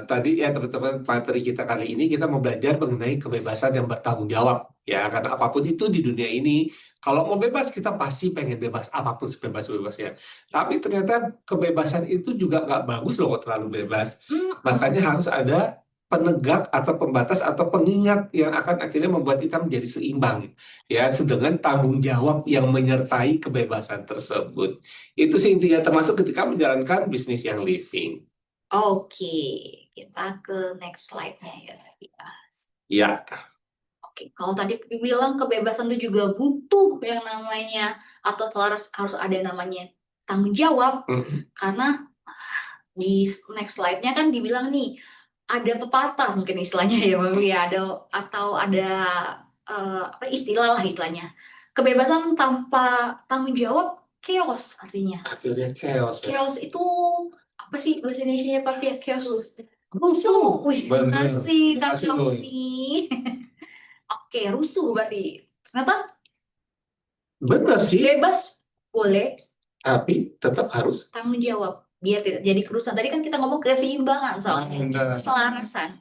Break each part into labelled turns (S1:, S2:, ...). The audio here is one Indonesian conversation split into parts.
S1: Tadi ya teman-teman, materi kita kali ini kita mau belajar mengenai kebebasan yang bertanggung jawab. Ya, karena apapun itu di dunia ini, kalau mau bebas kita pasti pengen bebas, apapun sebebas-bebasnya. Tapi ternyata kebebasan itu juga nggak bagus loh kalau terlalu bebas. Makanya harus ada penegak atau pembatas atau pengingat yang akan akhirnya membuat kita menjadi seimbang. Ya, sedangkan tanggung jawab yang menyertai kebebasan tersebut. Itu sih intinya termasuk ketika menjalankan bisnis yang living.
S2: Oke, kita ke next slide-nya ya.
S1: Ya.
S2: Oke, kalau tadi Pipi bilang kebebasan itu juga butuh yang namanya atau harus ada namanya tanggung jawab
S1: Mm.
S2: karena di next slide-nya kan dibilang nih ada pepatah mungkin istilahnya ya, Bapak ya ada atau ada apa istilah lah istilahnya. Kebebasan tanpa tanggung jawab chaos artinya.
S1: Akhirnya chaos ya.
S2: Chaos itu apa sih bahasa Indonesia-nya Pak ya? Chaos.
S1: Rusuh.
S2: Rusuh. Wih,
S1: Bener.
S2: makasih Kak
S1: Makasih loh.
S2: Syafni. Oke, rusuh berarti. Ternyata
S1: Bener sih,
S2: bebas boleh,
S1: tapi tetap harus.
S2: tanggung jawab. Biar tidak jadi kerusuhan. Tadi kan kita ngomong keseimbangan soalnya.
S1: Bener.
S2: Keselarasan.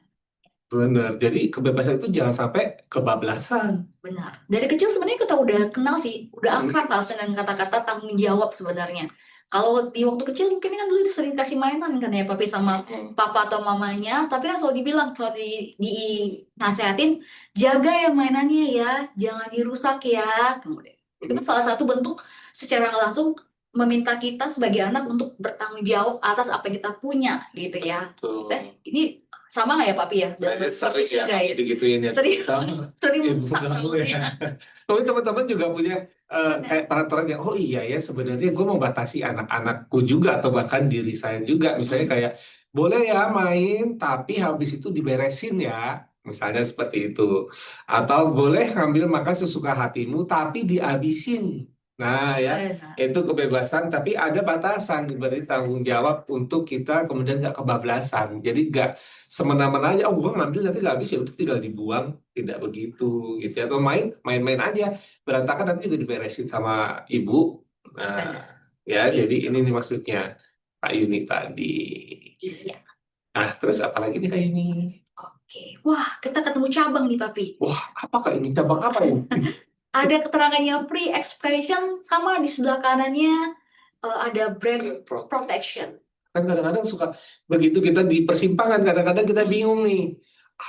S1: Bener. Jadi kebebasan itu jangan sampai kebablasan.
S2: Benar. Dari kecil sebenarnya kita udah kenal sih, udah
S1: Mm.
S2: akrab harusnya dengan kata-kata tanggung jawab sebenarnya. Kalau di waktu kecil mungkin kan dulu sering kasih mainan kan ya papi sama papa atau mamanya, tapi kan selalu dibilang kalau di nasehatin jaga ya mainannya ya, jangan dirusak ya. Kemudian itu kan salah satu bentuk secara nggak langsung meminta kita sebagai anak untuk bertanggung jawab atas apa yang kita punya gitu ya.
S1: Tuh.
S2: Ini sama nggak ya papi ya dalam
S1: Saya sering
S2: posisi
S1: ya
S2: juga ya?
S1: digituin ya.
S2: Sering
S1: Sama
S2: sering
S1: ibu
S2: merusak
S1: kamu ya.
S2: soalnya.
S1: Tapi teman-teman juga punya
S2: Benar.
S1: kayak peraturan yang, oh iya ya sebenarnya gue membatasi anak-anakku juga atau bahkan diri saya juga. Misalnya kayak, boleh ya main tapi habis itu diberesin ya. Misalnya seperti itu. Atau boleh ngambil makan sesuka hatimu tapi dihabisin. Nah ya,
S2: Benar.
S1: itu kebebasan tapi ada batasan, berarti tanggung jawab untuk kita kemudian nggak kebablasan. Jadi nggak semena-mena aja, oh gue ngambil nanti nggak habis ya udah tinggal dibuang, tidak begitu gitu ya. Atau main-main aja, berantakan nanti juga diberesin sama ibu. Nah
S2: Benar.
S1: ya, jadi
S2: Itu.
S1: ini nih maksudnya Kak Yuni tadi.
S2: Iya.
S1: Nah terus apa lagi nih Kak Yuni?
S2: Oke. Wah, kita ketemu cabang nih, Papi.
S1: Wah, apa Kak ini, cabang apa ini?
S2: Ada keterangannya free expression sama di sebelah kanannya ada brand protection.
S1: Kan kadang-kadang suka begitu kita di persimpangan, kadang-kadang kita bingung nih.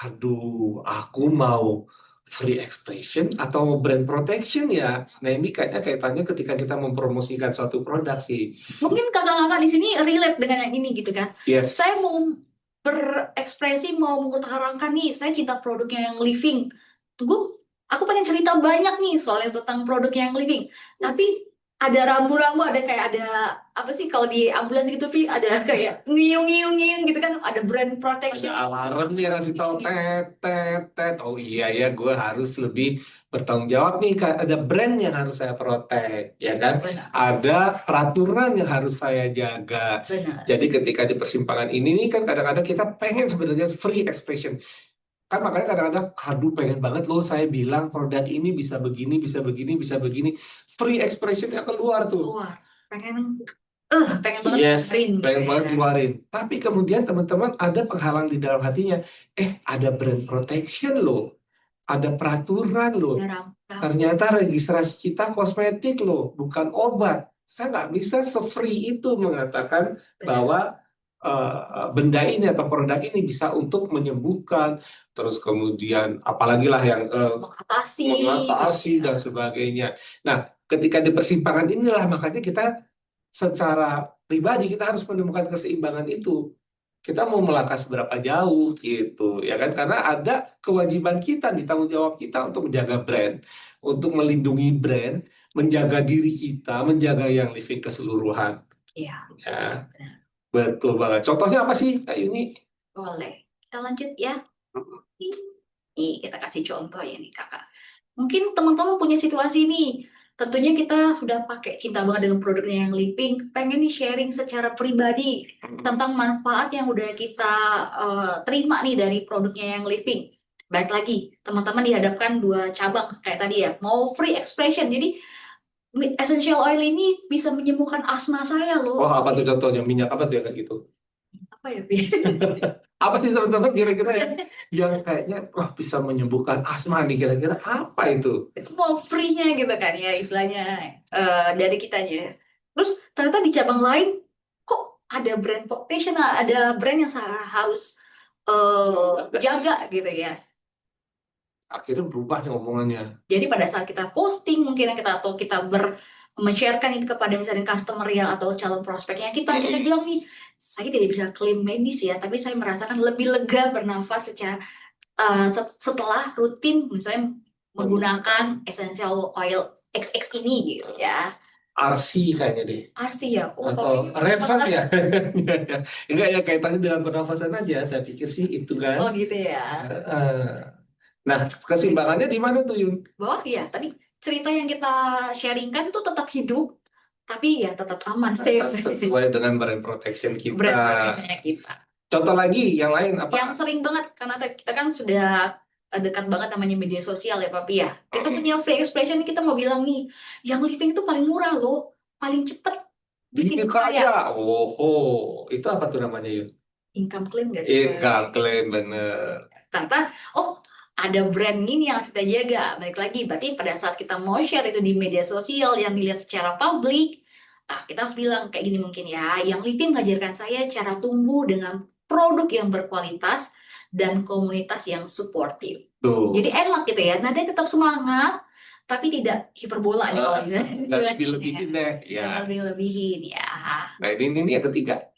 S1: Aduh, aku mau free expression atau brand protection ya. Nah, ini kayaknya kaitannya ketika kita mempromosikan suatu produk sih.
S2: Mungkin kakak-kakak di sini relate dengan yang ini gitu kan.
S1: Yes.
S2: Saya mau berekspresi, mau mengutarakan nih, saya cinta produknya yang living. Tunggu, aku pengen cerita banyak nih soalnya tentang produknya yang living. Tapi ada rambu-rambu, ada kayak ada apa sih kalau di ambulans gitu, Pi, ada kayak ngiung-ngiung-ngiung gitu kan, ada brand
S1: Ada
S2: protection.
S1: alarm nih ngasih tahu
S2: Gitu.
S1: tet tet tet. Oh iya ya, gue harus lebih bertanggung jawab nih. Ada brand yang harus saya protect, ya kan?
S2: Benar,
S1: Ada peraturan yang harus saya jaga.
S2: benar,
S1: Jadi ketika di persimpangan ini nih kan kadang-kadang kita pengen sebenarnya free expression. Kan makanya kadang-kadang, aduh pengen banget loh saya bilang produk ini bisa begini, bisa begini, bisa begini. Free expression-nya keluar tuh.
S2: keluar. Pengen banget
S1: Yes,
S2: ngeluarin gitu
S1: pengen
S2: ya
S1: banget
S2: kan.
S1: keluarin. Tapi kemudian teman-teman ada penghalang di dalam hatinya. Ada brand protection loh. Ada peraturan loh.
S2: Ada rambu-rambu.
S1: Ternyata registrasi kita kosmetik loh, bukan obat. Saya nggak bisa se-free itu mengatakan
S2: Benar.
S1: bahwa benda ini atau produk ini bisa untuk menyembuhkan, terus kemudian apalagi lah yang
S2: Mengatasi gitu
S1: mengatasi
S2: ya.
S1: dan sebagainya. Nah, ketika di persimpangan inilah makanya kita secara pribadi kita harus menemukan keseimbangan itu. Kita mau melangkah seberapa jauh gitu, ya kan? Karena ada kewajiban kita di tanggung jawab kita untuk menjaga brand, untuk melindungi brand, menjaga diri kita, menjaga yang living keseluruhan.
S2: Iya,
S1: Ya,
S2: benar.
S1: betul banget. Contohnya apa sih, Kak Yuni?
S2: Boleh. Kita lanjut ya. Nih, kita kasih contoh ya nih kakak. Mungkin teman-teman punya situasi nih. Tentunya kita sudah pakai cinta banget dengan produknya yang living. Pengen nih sharing secara pribadi tentang manfaat yang udah kita terima nih dari produknya yang living. Baik lagi, teman-teman dihadapkan dua cabang kayak tadi ya. Mau free expression. Jadi essential oil ini bisa menyembuhkan asma saya
S1: Oh,
S2: loh.
S1: apa tuh contohnya? Minyak apa tuh ya kayak gitu?
S2: Apa ya, Pi?
S1: Apa sih teman-teman kira-kira yang kayaknya wah bisa menyembuhkan asma nih, kira-kira apa itu?
S2: Itu mau free-nya gitu kan ya istilahnya, dari kitanya. Terus ternyata di cabang lain kok ada brand foundation, ada brand yang harus jaga gitu ya.
S1: Akhirnya berubah nih omongannya.
S2: Jadi pada saat kita posting mungkin kita atau kita men-sharekan itu kepada misalnya customer yang atau calon prospeknya, kita bilang nih, saya tidak bisa klaim medis ya, tapi saya merasakan lebih lega bernafas setelah rutin misalnya menggunakan essential oil XX ini gitu ya.
S1: Arsi kayaknya deh.
S2: Arsi ya, oh
S1: Atau
S2: topiknya
S1: Revan ya? Enggak ya, kaitannya dengan pernafasan aja. Saya pikir sih itu
S2: oh
S1: kan.
S2: gitu ya.
S1: Heeh. Nah, keseimbangannya di mana tuh, Yun?
S2: Bahwa ya tadi cerita yang kita sharingkan itu tetap hidup, tapi ya tetap aman, safe.
S1: Sesuai dengan brand protection kita.
S2: Brand protectionnya kita.
S1: Contoh lagi, yang lain
S2: Yang
S1: apa?
S2: sering banget karena kita kan sudah dekat banget namanya media sosial ya Papi ya. Kita punya free expression, kita mau bilang nih, yang living itu paling murah loh, paling cepet bikin
S1: Bikin
S2: kaya.
S1: kaya. Oh, itu apa tuh namanya, Yun?
S2: Income claim gak sih?
S1: Income claim, bener.
S2: Tanpa, oh ada brand ini yang harus kita jaga. Balik lagi, berarti pada saat kita mau share itu di media sosial yang dilihat secara publik, nah kita harus bilang kayak gini mungkin ya, yang Livin mengajarkan saya cara tumbuh dengan produk yang berkualitas dan komunitas yang suportif.
S1: Tuh.
S2: Jadi enak gitu ya, nada tetap semangat, tapi tidak hiperbola nih kalau
S1: Ah,
S2: gitu.
S1: nggak lebih-lebihin deh. Ya.
S2: Jangan lebih-lebihin ya.
S1: Nah, ini yang ketiga.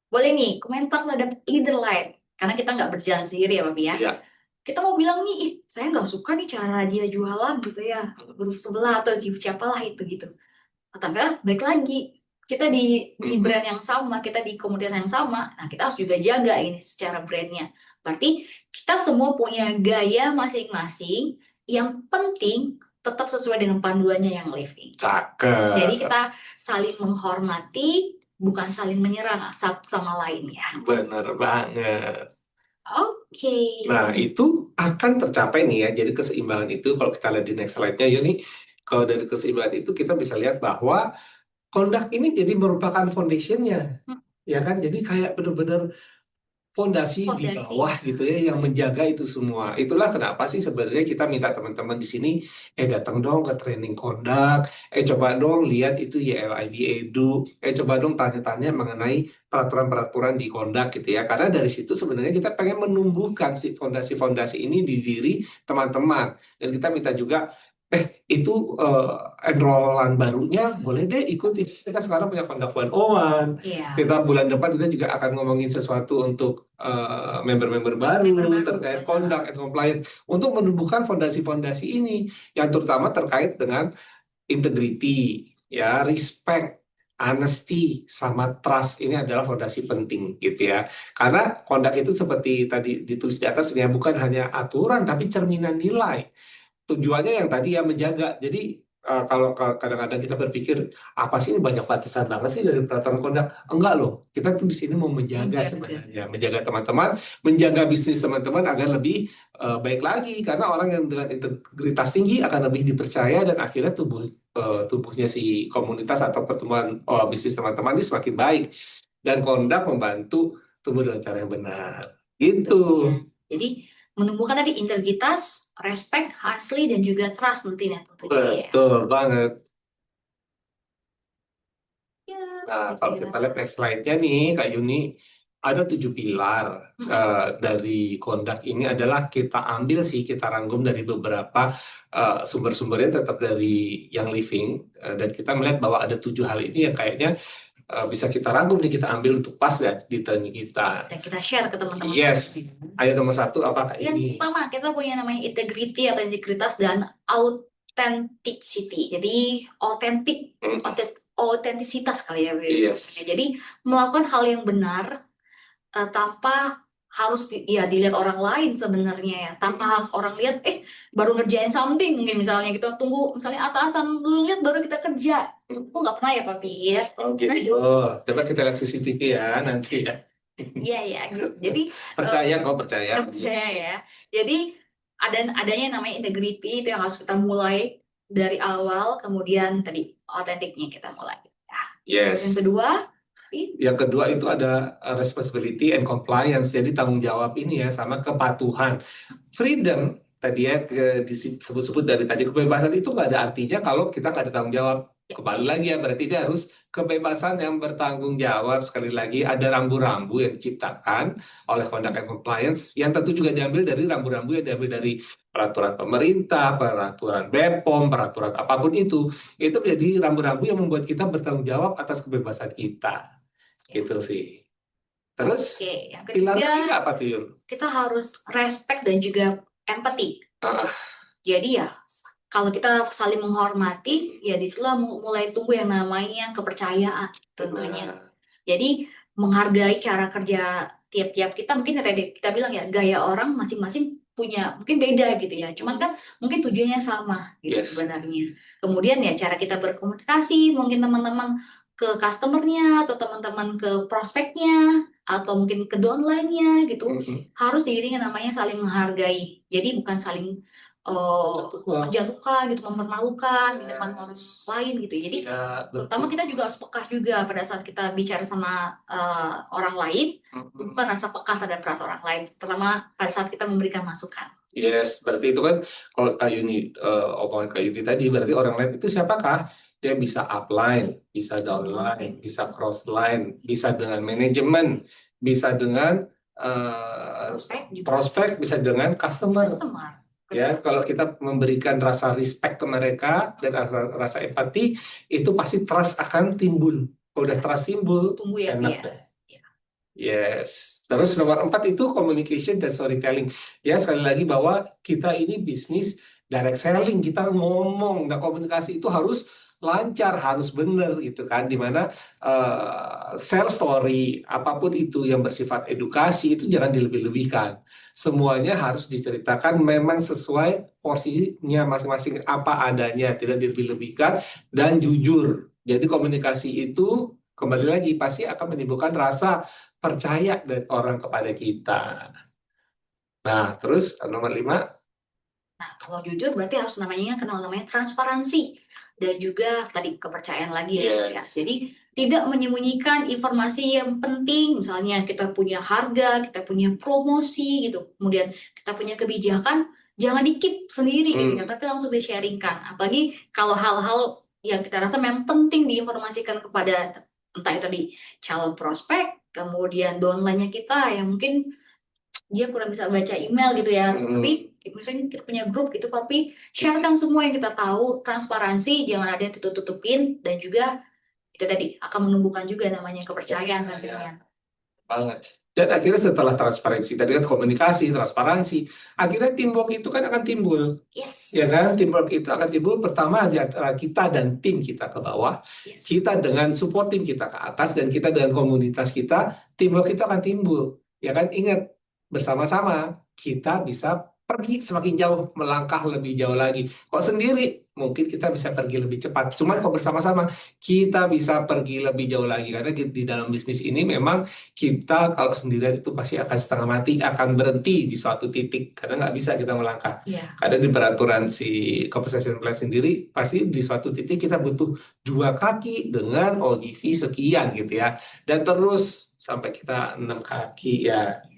S2: Boleh nih, komentar terhadap leader lain. Karena kita nggak berjalan sendiri ya, Papi ya.
S1: Ya.
S2: Kita mau bilang nih, ih, saya nggak suka nih cara dia jualan gitu ya, grup sebelah atau siapalah itu gitu. Tapi baik lagi, kita di brand yang sama, kita di komunitas yang sama, nah kita harus juga jaga ini secara brandnya. Berarti kita semua punya gaya masing-masing, yang penting tetap sesuai dengan panduannya yang living. Jadi
S1: Cakep.
S2: kita saling menghormati, bukan saling menyerang satu sama lain ya.
S1: Bener banget.
S2: Oke.
S1: Nah, itu akan tercapai nih ya. Jadi keseimbangan itu kalau kita lihat di next slide-nya, Yuni, kalau dari keseimbangan itu kita bisa lihat bahwa conduct ini jadi merupakan foundation-nya. Ya kan? Jadi kayak benar-benar fondasi di
S2: Fondasi.
S1: bawah gitu ya yang menjaga itu semua. Itulah kenapa sih sebenarnya kita minta teman-teman di sini datang dong ke training conduct, coba dong lihat itu YLID Edu, coba dong tanya-tanya mengenai peraturan-peraturan di conduct gitu ya. Karena dari situ sebenarnya kita pengen menumbuhkan si fondasi-fondasi ini di diri teman-teman. Dan kita minta juga itu enrollan barunya boleh deh ikut. Kita sekarang punya conduct 101.
S2: Iya.
S1: Kita bulan depan kita juga akan ngomongin sesuatu untuk member-member baru terkait
S2: betul.
S1: conduct and compliance untuk menumbuhkan fondasi-fondasi ini yang terutama terkait dengan integrity, ya, respect, honesty, sama trust. Ini adalah fondasi penting gitu ya. Karena conduct itu seperti tadi ditulis di atas ya, bukan hanya aturan tapi cerminan nilai. Tujuannya yang tadi ya menjaga. Jadi kalau kadang-kadang kita berpikir apa sih ini banyak batasan banget sih dari peraturan kondak? Enggak loh. Kita tuh di sini mau menjaga sebenarnya, menjaga teman-teman, menjaga bisnis teman-teman agar lebih baik lagi. Karena orang yang dengan integritas tinggi akan lebih dipercaya dan akhirnya tubuhnya si komunitas atau pertemuan bisnis teman-teman ini semakin baik. Dan kondak membantu tumbuh dengan cara yang benar. Gitu.
S2: Jadi menumbuhkan tadi integritas, respect, honesty, dan juga trust nantinya tentunya.
S1: Betul banget.
S2: Ya,
S1: Nah, kalau kita lihat next slide-nya nih, Kak Yuni, ada 7 pilar dari kondak ini adalah kita ambil sih, kita rangkum dari beberapa sumber-sumbernya tetap dari yang living, dan kita melihat bahwa ada 7 hal ini yang kayaknya bisa kita rangkum nih, kita ambil untuk pas ya di training kita.
S2: Dan kita share ke teman-teman.
S1: Yes. Ayo nomor 1 apa Kak
S2: Yang
S1: ini?
S2: pertama, kita punya namanya integrity atau integritas dan authenticity. Jadi autentisitas kali ya.
S1: Yes.
S2: Jadi melakukan hal yang benar tanpa harus dilihat orang lain sebenarnya ya, tanpa harus orang lihat baru ngerjain something mungkin misalnya gitu, tunggu misalnya atasan dulu lihat baru kita kerja. Aku nggak pernah ya Papi ya.
S1: Oh gitu. Coba kita lihat CCTV ya nanti ya.
S2: Iya ya, jadi
S1: percaya kok percaya.
S2: Percaya ya. Jadi adanya namanya integrity itu yang harus kita mulai dari awal, kemudian tadi autentiknya kita mulai.
S1: Yes.
S2: Yang kedua,
S1: Yang kedua itu ada responsibility and compliance, jadi tanggung jawab ini ya sama kepatuhan. Freedom tadi ya disebut-sebut dari tadi kebebasan itu nggak ada artinya kalau kita nggak ada tanggung jawab. Kembali lagi ya berarti dia harus kebebasan yang bertanggung jawab. Sekali lagi ada rambu-rambu yang diciptakan oleh conduct and compliance yang tentu juga diambil dari rambu-rambu yang diambil dari peraturan pemerintah, peraturan BPOM, peraturan apapun itu menjadi rambu-rambu yang membuat kita bertanggung jawab atas kebebasan kita. Gitu sih. Terus
S2: Oke, yang
S1: pilar
S2: ketiga
S1: ketiga apa tuh Yul?
S2: kita harus respect dan juga empathy.
S1: Ah,
S2: Jadi ya kalau kita saling menghormati, ya disitulah mulai tumbuh yang namanya kepercayaan tentunya.
S1: benar.
S2: Jadi menghargai cara kerja tiap-tiap kita, mungkin yang tadi kita bilang ya gaya orang masing-masing punya mungkin beda gitu ya. Cuman kan mungkin tujuannya sama gitu
S1: Yes.
S2: sebenarnya. Kemudian ya cara kita berkomunikasi, mungkin teman-teman ke customernya atau teman-teman ke prospeknya atau mungkin ke downline-nya gitu harus diiringi namanya saling menghargai. Jadi bukan saling menjatuhkan gitu, mempermalukan di depan orang lain gitu. Jadi
S1: Ya,
S2: terutama
S1: betul.
S2: kita juga harus peka juga pada saat kita bicara sama orang lain, bukan rasa peka terhadap perasaan orang lain, terutama pada saat kita memberikan masukan.
S1: Yes, berarti itu kan kalau Kak Yuni, omongan Kak Yuni tadi, berarti orang lain itu siapakah? Dia bisa upline, bisa downline, bisa crossline, bisa dengan manajemen, bisa dengan prospek, bisa dengan customer. Ya, kalau kita memberikan rasa respect ke mereka dan rasa empati, itu pasti trust akan timbul. Kalau udah trust timbul,
S2: Tumbuh ya,
S1: enak
S2: Pi, ya.
S1: deh. Yes. Terus nomor 4 itu communication dan storytelling. Ya, sekali lagi bahwa kita ini bisnis direct selling, kita ngomong dan komunikasi itu harus lancar, harus benar gitu kan. Dimana sell story apapun itu yang bersifat edukasi itu jangan dilebih-lebihkan. Semuanya harus diceritakan memang sesuai porsinya masing-masing apa adanya, tidak dilebih-lebihkan dan jujur. Jadi komunikasi itu kembali lagi pasti akan menimbulkan rasa percaya dari orang kepada kita. Nah, terus nomor 5.
S2: Nah, kalau jujur berarti harus kenal namanya transparansi dan juga tadi kepercayaan lagi ya.
S1: Yes.
S2: Jadi tidak menyembunyikan informasi yang penting, misalnya kita punya harga, kita punya promosi gitu, kemudian kita punya kebijakan, jangan di-keep sendiri gitu ya, tapi langsung di-sharingkan. Apalagi kalau hal-hal yang kita rasa memang penting diinformasikan kepada entah itu di calon prospek, kemudian downline-nya kita yang mungkin dia kurang bisa baca email gitu ya. Tapi misalnya kita punya grup gitu, tapi sharekan semua yang kita tahu, transparansi, jangan ada yang tutup-tutupin, dan juga itu tadi akan menumbuhkan juga namanya kepercayaan nantinya.
S1: Banget. Dan akhirnya setelah transparansi, tadi kan komunikasi, transparansi, akhirnya teamwork itu kan akan timbul.
S2: Yes.
S1: Ya kan, teamwork itu akan timbul pertama di antara kita dan tim kita ke bawah,
S2: Yes.
S1: kita dengan support tim kita ke atas, dan kita dengan komunitas kita, teamwork itu akan timbul. Ya kan, ingat, bersama-sama kita bisa pergi semakin jauh, melangkah lebih jauh lagi. Kok sendiri, mungkin kita bisa pergi lebih cepat. Cuman kok bersama-sama, kita bisa pergi lebih jauh lagi. Karena di dalam bisnis ini memang kita kalau sendirian itu pasti akan setengah mati, akan berhenti di suatu titik. Karena nggak bisa kita melangkah.
S2: Yeah.
S1: Karena di peraturan si compensation plan sendiri, pasti di suatu titik kita butuh 2 kaki dengan OGV sekian gitu ya. Dan terus sampai kita 6 kaki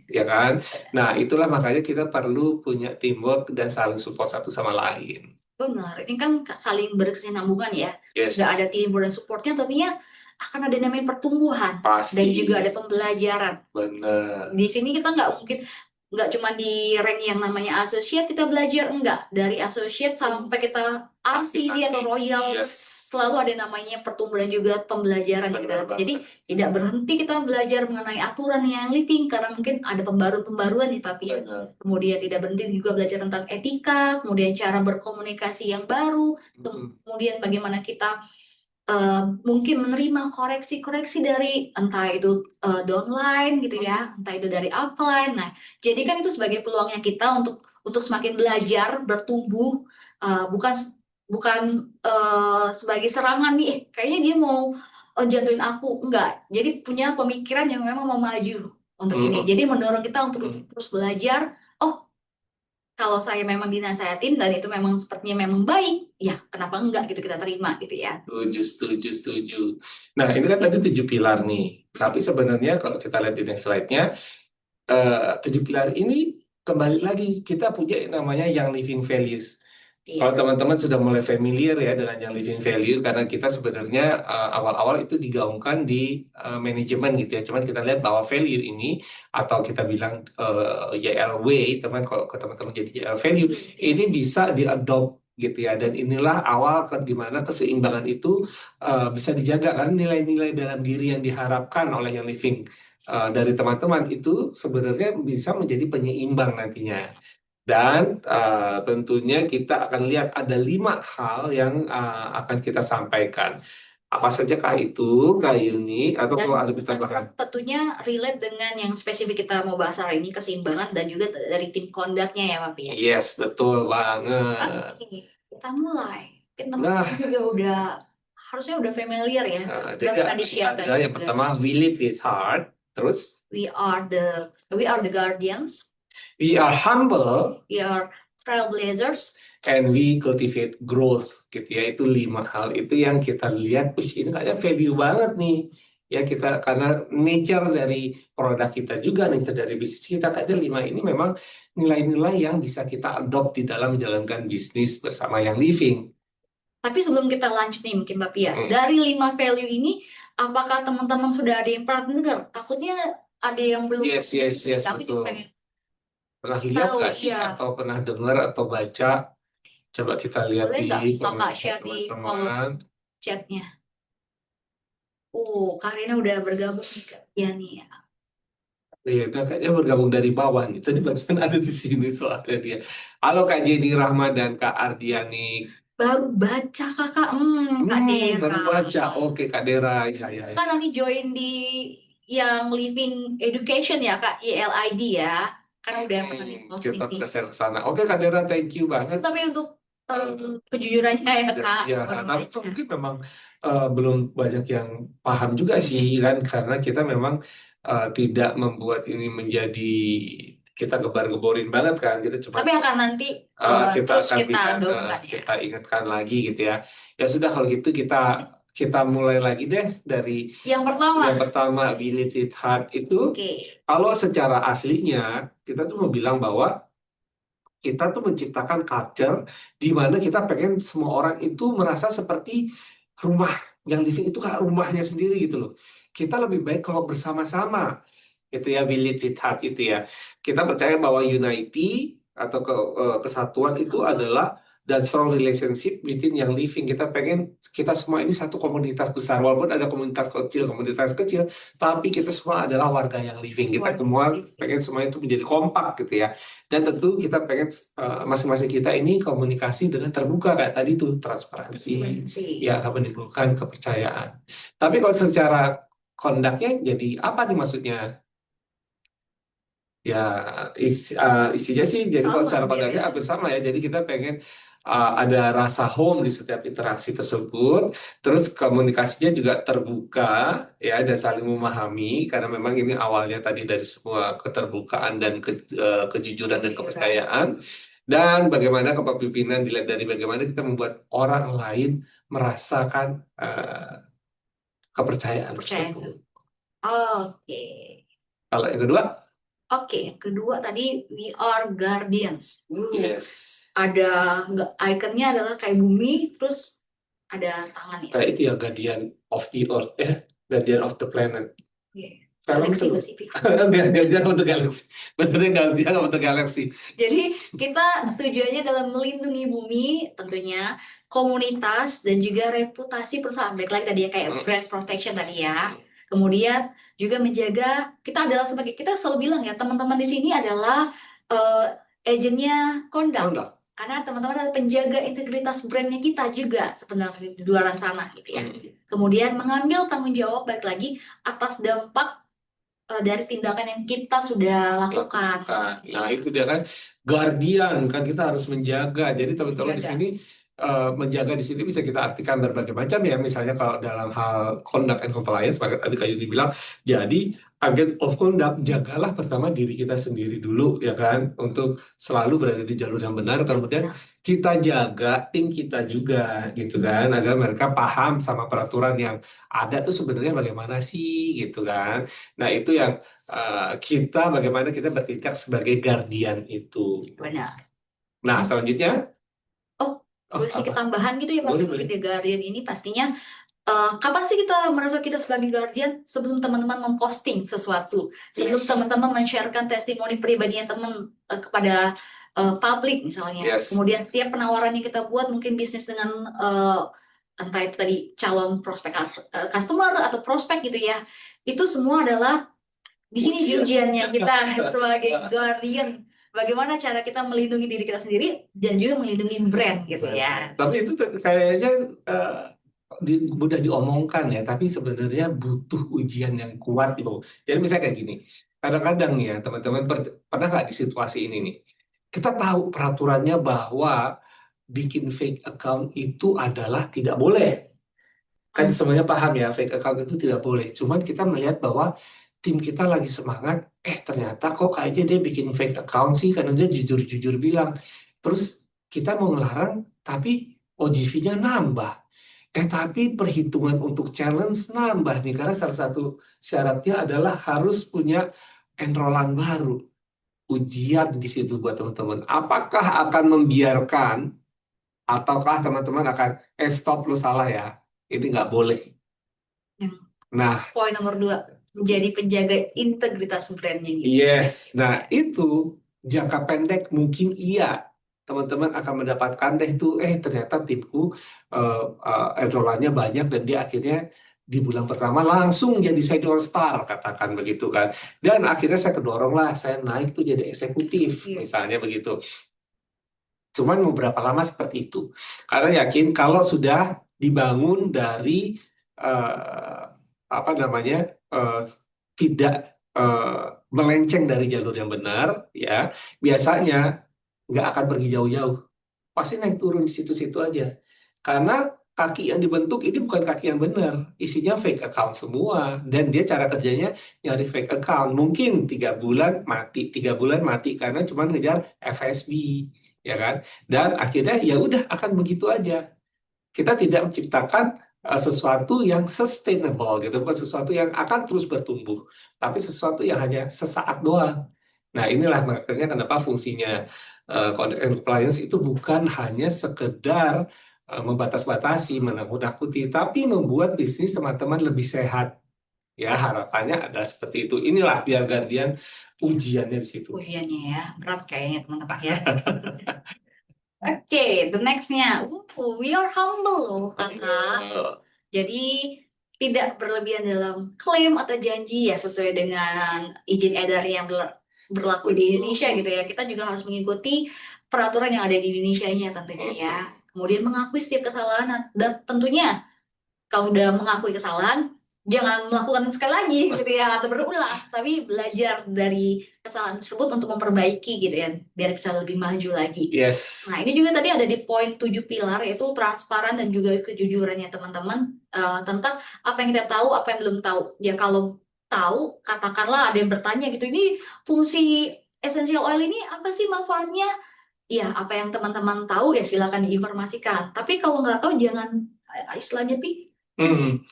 S1: ya kan? Nah, itulah makanya kita perlu punya teamwork dan saling support satu sama lain.
S2: Benar, ini kan saling berkesinambungan ya.
S1: Yes.
S2: Nggak ada teamwork dan supportnya, tentunya akan ada namanya pertumbuhan.
S1: Pasti.
S2: Dan juga ada pembelajaran.
S1: Benar.
S2: Di sini kita nggak cuma di rank yang namanya associate kita belajar, enggak. Dari associate sampai kita RCD atau royal,
S1: Yes.
S2: selalu ada namanya pertumbuhan juga pembelajaran yang kita dapat. Jadi tidak berhenti kita belajar mengenai aturan yang living karena mungkin ada pembaruan nih Papi. Kemudian tidak berhenti juga belajar tentang etika, kemudian cara berkomunikasi yang baru, kemudian bagaimana kita mungkin menerima koreksi-koreksi dari entah itu downline gitu ya, entah itu dari upline. Nah, jadi kan itu sebagai peluangnya kita untuk semakin belajar, bertumbuh, bukan sebagai serangan nih, kayaknya dia mau jatuhin aku, enggak. Jadi punya pemikiran yang memang mau maju untuk ini. Jadi mendorong kita untuk terus belajar. Oh, kalau saya memang dinasehatin dan itu memang sepertinya memang baik, ya kenapa enggak gitu kita terima gitu ya.
S1: Setuju, setuju, setuju. Nah, ini kan tadi 7 pilar nih. Tapi sebenarnya kalau kita lihat di next slide-nya, 7 pilar ini kembali lagi kita punya yang namanya Young Living Values. Kalau
S2: Iya.
S1: teman-teman sudah mulai familiar ya dengan Young Living Value, karena kita sebenarnya awal-awal itu digaungkan di manajemen gitu ya. Cuman kita lihat bahwa value ini atau kita bilang YLW, teman kalau ke teman-teman jadi YL value ini bisa diadopt gitu ya. Dan inilah awal di mana keseimbangan itu bisa dijaga karena nilai-nilai dalam diri yang diharapkan oleh Young Living dari teman-teman itu sebenarnya bisa menjadi penyeimbang nantinya. Dan tentunya kita akan lihat ada 5 hal yang akan kita sampaikan. Apa saja kah itu, Kak Yuni? Atau
S2: Dan
S1: kalau ada tambahan?
S2: tentunya relate dengan yang spesifik kita mau bahas hari ini, keseimbangan dan juga dari tim kondaknya ya, Pak ya.
S1: Yes, betul banget.
S2: Oke, kita mulai. Mungkin
S1: Nah,
S2: teman-teman juga udah harusnya udah familiar ya. Udah
S1: jadi
S2: pernah di-sharekan
S1: ada yang
S2: juga.
S1: pertama, we lead with heart. Terus,
S2: We are the guardians.
S1: we are humble
S2: We are trailblazers.
S1: and we cultivate growth gitu ya. Itu 5 hal itu yang kita lihat, ini kayaknya value banget nih ya, kita karena nature dari produk kita juga, nature dari bisnis kita, kayaknya 5 ini memang nilai-nilai yang bisa kita adopt di dalam menjalankan bisnis bersama yang living.
S2: Tapi sebelum kita lanjut nih mungkin Mbak Pia, dari 5 value ini, apakah teman-teman sudah ada yang pernah dengar? Takutnya ada yang belum.
S1: Yes, yes, yes,
S2: Tapi juga
S1: betul.
S2: pengen
S1: Pernah lihat
S2: tahu
S1: nggak sih
S2: ya.
S1: atau pernah dengar atau baca? Coba kita lihat
S2: Boleh
S1: di
S2: nggak Kakak
S1: komentar
S2: share di kolom
S1: teman-teman.
S2: chatnya? Oh, Karina udah bergabung nih Kak. Ya nih ya.
S1: Iya, dia kayaknya bergabung dari bawah nih. Tadi barusan ada di sini soalnya dia. Halo Kak Jenny Rahma dan Kak Ardiani.
S2: Baru baca Kakak, Kak
S1: Baru
S2: Dera.
S1: baca. Oke Kak Dera. Ya, ya, ya.
S2: Kan nanti join di yang Living Education ya Kak, YLID ya. Karena udah pernah di-posting
S1: Kita
S2: sih.
S1: udah share ke sana. Oke Kak Dera, thank you banget.
S2: Tapi untuk kejujurannya ya Kak.
S1: Ya,
S2: baru
S1: tapi
S2: baca.
S1: mungkin memang belum banyak yang paham juga sih kan, karena kita memang tidak membuat ini menjadi kita gebar-geborin banget kan, kita cuma
S2: Tapi akan nanti
S1: kita
S2: terus
S1: akan
S2: kita
S1: bilang,
S2: gaungkan ya.
S1: kita ingatkan lagi gitu ya. Ya sudah kalau gitu kita kita mulai lagi deh dari
S2: Yang pertama.
S1: yang pertama, we lead with heart itu.
S2: Oke.
S1: Kalau secara aslinya kita tuh mau bilang bahwa kita tuh menciptakan culture di mana kita pengen semua orang itu merasa seperti rumah, yang living itu kayak rumahnya sendiri gitu loh. Kita lebih baik kalau bersama-sama itu ya, we lead with heart itu ya. Kita percaya bahwa unity atau kesatuan itu adalah dan strong relationship within yang living. Kita pengen kita semua ini satu komunitas besar, walaupun ada komunitas kecil, tapi kita semua adalah warga yang living. Kita semua pengen semua itu menjadi kompak gitu ya. Dan tentu kita pengen masing-masing kita ini komunikasi dengan terbuka kayak tadi tuh, transparansi, ya akan menimbulkan kepercayaan. Tapi kalau secara kondaknya jadi apa nih maksudnya? Ya, isinya sih jadi kalau
S2: Sama,
S1: secara pandangnya
S2: ya.
S1: hampir sama ya. Jadi kita pengen ada rasa home di setiap interaksi tersebut. Terus komunikasinya juga terbuka ya dan saling memahami karena memang ini awalnya tadi dari semua keterbukaan dan kejujuran dan kepercayaan. Dan bagaimana kepemimpinan dilihat dari bagaimana kita membuat orang lain merasakan kepercayaan
S2: Percaya
S1: tersebut.
S2: itu. Oke.
S1: Kalau yang kedua,
S2: Oke, yang kedua tadi we are guardians.
S1: yes.
S2: Ada ikonnya adalah kayak bumi, terus ada tangan ya.
S1: Kayak itu ya, guardian of the earth, guardian of the planet.
S2: Galaxy nggak sih?
S1: Guardian of the galaxy. Benernya guardian of the galaxy.
S2: Jadi kita tujuannya dalam melindungi bumi tentunya, komunitas dan juga reputasi perusahaan. Baik lagi tadi ya kayak brand protection tadi ya. Kemudian juga menjaga, kita adalah sebagai, kita selalu bilang ya, teman-teman di sini adalah agennya Kondak. Karena teman-teman adalah penjaga integritas brandnya kita juga sebenarnya di luar sana gitu ya. Kemudian mengambil tanggung jawab balik lagi atas dampak dari tindakan yang kita sudah lakukan.
S1: Nah, itu dia kan guardian, kan kita harus menjaga. Jadi teman-teman di sini menjaga di sini bisa kita artikan berbagai macam ya. Misalnya kalau dalam hal conduct and compliance, tadi Kak Yuni bilang, jadi Agent of conduct, jagalah pertama diri kita sendiri dulu ya kan, untuk selalu berada di jalur yang benar. Kemudian
S2: Nah,
S1: kita jaga tim kita juga gitu kan, agar mereka paham sama peraturan yang ada tuh sebenarnya bagaimana sih gitu kan. Nah itu yang kita bagaimana kita bertindak sebagai guardian itu.
S2: benar.
S1: Nah selanjutnya,
S2: Oh,
S1: oh
S2: boleh sedikit
S1: apa?
S2: tambahan gitu ya Pak,
S1: Boleh
S2: mungkin
S1: boleh.
S2: di Guardian ini pastinya kapan sih kita merasa kita sebagai guardian? Sebelum teman-teman memposting sesuatu, sebelum
S1: Yes,
S2: teman-teman men-sharekan testimoni pribadinya teman kepada publik misalnya.
S1: yes.
S2: Kemudian setiap penawaran yang kita buat mungkin bisnis dengan entah itu tadi calon prospek customer atau prospek gitu ya. Itu semua adalah di sini
S1: Ujian.
S2: ujiannya kita sebagai guardian. Bagaimana cara kita melindungi diri kita sendiri dan juga melindungi brand gitu ya.
S1: Tapi itu kayaknya mudah diomongkan ya, tapi sebenarnya butuh ujian yang kuat gitu. Jadi misalnya kayak gini, kadang-kadang nih ya teman-teman pernah nggak di situasi ini nih? Kita tahu peraturannya bahwa bikin fake account itu adalah tidak boleh. Kan semuanya paham ya, fake account itu tidak boleh. Cuman kita melihat bahwa tim kita lagi semangat, ternyata kok kayaknya dia bikin fake account sih, karena dia jujur-jujur bilang. Terus kita mau ngelarang, tapi OGV-nya nambah. Tapi perhitungan untuk challenge nambah nih, karena salah satu syaratnya adalah harus punya enrollan baru. Ujian di situ buat teman-teman. Apakah akan membiarkan, ataukah teman-teman akan, stop, lu salah ya. Ini nggak boleh.
S2: Yang
S1: Nah,
S2: poin nomor dua, menjadi penjaga integritas brandnya gitu.
S1: yes. Nah, itu jangka pendek mungkin iya. Teman-teman akan mendapatkan deh tuh, ternyata timku enrollannya banyak dan dia akhirnya di bulan pertama langsung jadi senior star, katakan begitu kan. Dan akhirnya saya kedorong lah, saya naik tuh jadi eksekutif,
S2: Iya.
S1: misalnya begitu. Cuman mau berapa lama seperti itu? Karena yakin kalau sudah dibangun dari eh, apa namanya, eh, tidak eh, melenceng dari jalur yang benar, ya biasanya nggak akan pergi jauh-jauh, pasti naik turun di situ-situ aja. Karena kaki yang dibentuk ini bukan kaki yang benar, isinya fake account semua, dan dia cara kerjanya nyari fake account. Mungkin 3 bulan mati, 3 bulan mati karena cuma ngejar FSB, ya kan? Dan akhirnya ya udah akan begitu aja. Kita tidak menciptakan sesuatu yang sustainable gitu, bukan sesuatu yang akan terus bertumbuh, tapi sesuatu yang hanya sesaat doang. Nah, inilah makanya kenapa fungsinya conduct and compliance itu bukan hanya sekedar membatas-batasi, menakut-nakuti, tapi membuat bisnis teman-teman lebih sehat. Ya, harapannya adalah seperti itu. Inilah biar Guardian ujiannya di situ.
S2: Ujiannya ya, berat kayaknya teman-teman ya. Oke, the nextnya, we are humble loh kakak. Jadi tidak berlebihan dalam klaim atau janji ya sesuai dengan izin edar yang berlaku di Indonesia gitu ya. Kita juga harus mengikuti peraturan yang ada di Indonesia-nya tentunya ya. Kemudian mengakui setiap kesalahan dan tentunya kalau udah mengakui kesalahan, jangan melakukan sekali lagi gitu ya, atau berulang, tapi belajar dari kesalahan tersebut untuk memperbaiki gitu ya, biar bisa lebih maju lagi.
S1: Yes.
S2: Nah, ini juga tadi ada di poin 7 pilar, yaitu transparan dan juga kejujurannya teman-teman tentang apa yang kita tahu, apa yang belum tahu. Ya kalau tahu, katakanlah ada yang bertanya gitu, ini fungsi essential oil ini apa sih manfaatnya? Ya, apa yang teman-teman tahu ya silakan diinformasikan. Tapi kalau nggak tahu jangan istilahnya pi
S1: Hmm.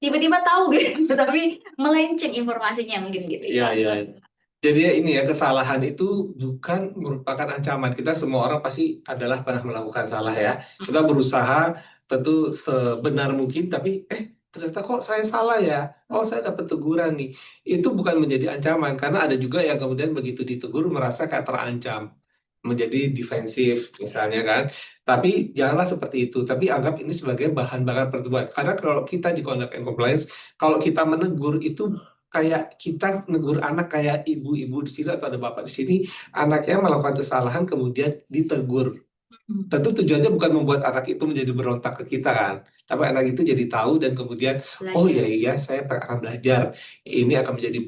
S2: tiba-tiba tahu gitu tapi melenceng informasinya mungkin gitu
S1: Iya,
S2: ya.
S1: iya. Jadi ya ini ya, kesalahan itu bukan merupakan ancaman. Kita semua orang pasti adalah pernah melakukan salah ya. Kita berusaha tentu sebenar mungkin, tapi ternyata kok saya salah ya. Oh, saya dapat teguran nih. Itu bukan menjadi ancaman, karena ada juga yang kemudian begitu ditegur merasa kayak terancam, menjadi defensif misalnya kan. Tapi janganlah seperti itu. Tapi anggap ini sebagai bahan bakar pertumbuhan. Karena kalau kita di conduct and compliance, kalau kita menegur itu kayak kita negur anak, kayak ibu-ibu di sini atau ada bapak di sini, anaknya melakukan kesalahan kemudian ditegur. Tentu tujuannya bukan membuat anak itu menjadi berontak ke kita kan, tapi anak itu jadi tahu dan kemudian, oh
S2: Belajar.
S1: ya iya saya akan belajar. Ini akan menjadi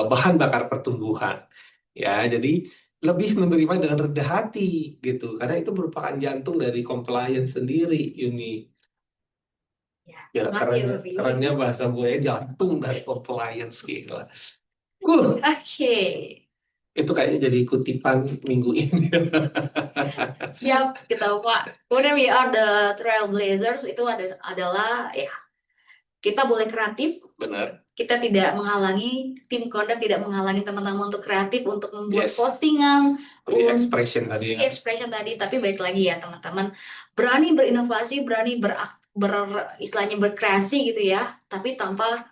S1: bahan bakar pertumbuhan. Ya, jadi lebih menerima dengan rendah hati gitu, karena itu merupakan jantung dari compliance sendiri, Yuni.
S2: Ya,
S1: Ya,
S2: mati ya
S1: kerennya,
S2: Bapak.
S1: kerennya bahasa gue jantung dari compliance, gila.
S2: Oke,
S1: Itu kayaknya jadi kutipan minggu ini.
S2: siap kita Pak. Kemudian we are the trailblazers itu adalah ya kita boleh kreatif,
S1: Benar.
S2: kita tidak menghalangi tim Kodak tidak menghalangi teman-teman untuk kreatif untuk membuat
S1: Yes.
S2: postingan,
S1: Free
S2: untuk
S1: expression tadi
S2: free
S1: ya.
S2: expression tadi. Tapi baik lagi ya teman-teman, berani berinovasi, berani istilahnya berkreasi gitu ya, tapi tanpa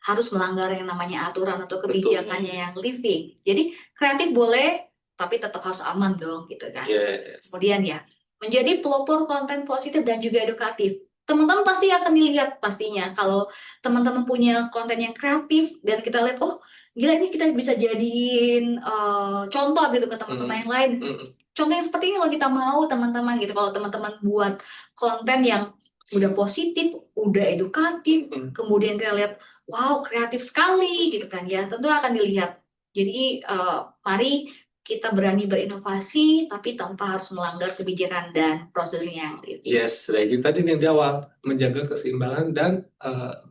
S2: harus melanggar yang namanya aturan atau
S1: Betul.
S2: kebijakannya yang living. Jadi kreatif boleh, tapi tetap harus aman dong gitu kan.
S1: Yes.
S2: Kemudian ya, menjadi pelopor konten positif dan juga edukatif. Teman-teman pasti akan dilihat pastinya kalau teman-teman punya konten yang kreatif dan kita lihat, oh gila ini kita bisa jadiin contoh gitu ke teman-teman yang lain. Contoh yang seperti ini loh kita mau teman-teman gitu. Kalau teman-teman buat konten yang udah positif, udah edukatif, kemudian kita lihat, wow kreatif sekali gitu kan ya, tentu akan dilihat. Jadi mari kita berani berinovasi tapi tanpa harus melanggar kebijakan dan prosedurnya yang living.
S1: Yes, Regi tadi yang di awal menjaga keseimbangan dan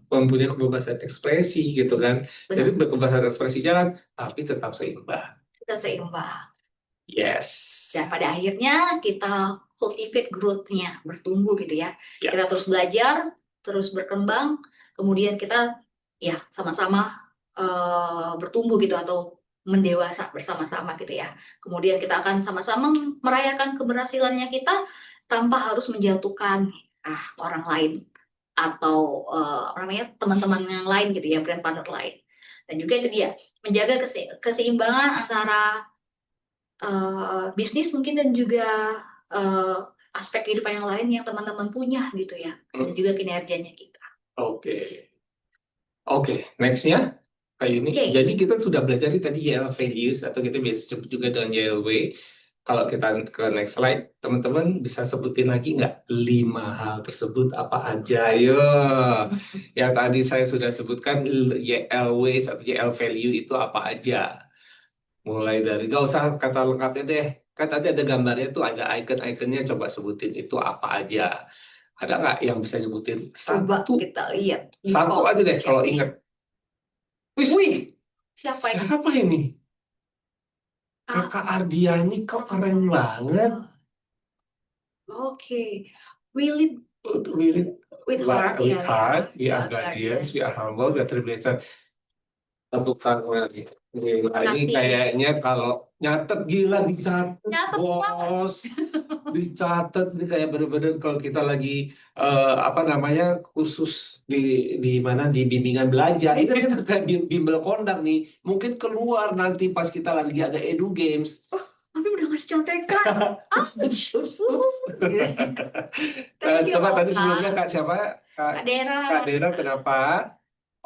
S1: mempunyai kebebasan ekspresi gitu kan. Jadi
S2: Benar,
S1: berkebebasan ekspresi jalan, tapi tetap seimbang.
S2: kita seimbang.
S1: Yes.
S2: Dan pada akhirnya kita cultivate growth-nya, bertumbuh gitu ya.
S1: Ya.
S2: Kita terus belajar, terus berkembang, kemudian kita ya sama-sama bertumbuh gitu atau mendewasa bersama-sama gitu ya. Kemudian kita akan sama-sama merayakan keberhasilannya kita tanpa harus menjatuhkan orang lain atau apa namanya teman-teman yang lain gitu ya, brand partner lain. Dan juga itu dia menjaga keseimbangan antara bisnis mungkin dan juga eh, aspek kehidupan yang lain yang teman-teman punya gitu ya, dan juga kinerjanya kita.
S1: Oke. Oke, nextnya kayak ini.
S2: Oke.
S1: Jadi kita sudah belajar tadi YL values atau kita biasa sebut juga dengan YLW. Kalau kita ke next slide, teman-teman bisa sebutin lagi nggak 5 hal tersebut apa aja? Ayo, yang tadi saya sudah sebutkan YLW atau YL value itu apa aja? Mulai dari, nggak usah kata lengkapnya deh. Kan tadi ada gambarnya tuh, ada icon-iconnya. Coba sebutin itu apa aja. Ada nggak yang bisa nyebutin
S2: Coba
S1: satu?
S2: kita lihat di
S1: Satu aja deh kalau
S2: chatnya.
S1: ingat. Wih,
S2: Wih, siapa ini?
S1: siapa ini?
S2: Ah,
S1: Kakak Ardiani kok keren banget.
S2: Oke, Willy
S1: We,
S2: with heart
S1: we
S2: ya ya,
S1: hard, we
S2: ya
S1: are guardians, we
S2: guardians.
S1: are humble, we are trailblazers. Tepuk tangan lagi. Nah, ini
S2: Makasih.
S1: kayaknya kalau nyatet gila dicatat,
S2: Nyatet banget.
S1: bos. Dicatat ini kayak bener-bener kalau kita lagi apa namanya khusus di mana di bimbingan belajar ini kan kita kayak bimbel kondak nih mungkin keluar nanti pas kita lagi ada edu games.
S2: Tapi udah ngasih contekan. Ups. Thank you
S1: Coba
S2: loh
S1: tadi sebelumnya
S2: Kak.
S1: Kak siapa? Kak,
S2: Kak Dera.
S1: Kak Dera kenapa?